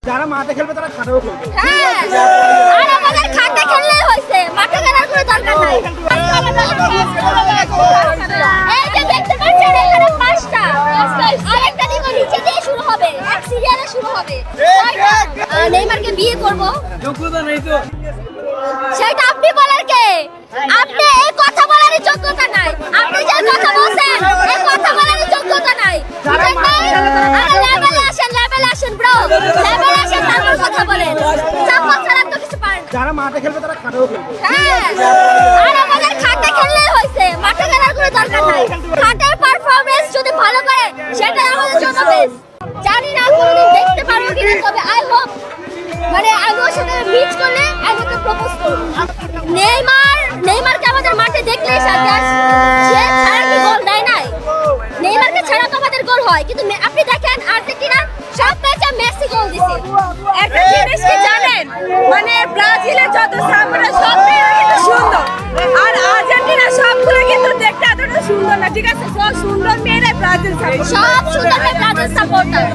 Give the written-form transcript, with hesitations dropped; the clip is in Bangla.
যারা মাঠে খেলবে তারা খাটেও খেলবে। হ্যাঁ, আর আমাদের খাটে খেললেই হইছে, মাঠে খেলার কোনো দরকার নাই। এই যে দেখতে পাচ্ছেন এখানে পাঁচটা, আরেকটা দিব নিচে দিয়ে শুরু হবে, এক সিরিয়ালে শুরু হবে। নেইমারকে বিয়ে করব, যোগ্যতা নেই তো। সেটা আপনি বলার কে? আপনি এই কথা বলারই যোগ্যতা নাই। আপনি যে কথা বলছেন এই কথা বলারই যোগ্যতা নাই। বুঝেন নাই? আরে লেভেলে আসেন ব্রো, লেভেলে আসেন, তারপর কথা বলেন। চাপা ছাড়া তো কিছু পারেন না। যারা মাঠে খেলবে তারা খাটেও খেলবে। হ্যাঁ, আর আমাদের খাটে খেললেই হইছে, মাঠে খেলার কোনো দরকার নাই। খাটের পারফরম্যান্স যদি ভালো করে সেটাই আমাদের জন্য বেস্ট। জানি না কোনদিন দেখতে পারবো কিনা, তবে আই হোপ মানে আমি ওর সাথে মিট করলে আমি ওকে প্রপোজ করব। নেইমারকে আমাদের মাঠে দেখলেই সাথে সে ছাড়া কি গোল দেয় নাই? নেইমারকে ছাড়া তো আমাদের গোল হয়, কিন্তু আপনি দেখেন আর্জেন্টিনা সব ম্যাচে মেসি গোল দিছে। একটা জিনিস কি জানেন, মানে ব্রাজিলের যত সামনে সব মেয়েরা কিন্তু সুন্দর, আর আর্জেন্টিনা সবগুলো কিন্তু দেখতে এতটা সুন্দর না, ঠিক আছে? সব সুন্দর মেয়েরা ব্রাজিল সাপোর্ট। সব সুন্দর ব্রাজিল সাপোর্টার।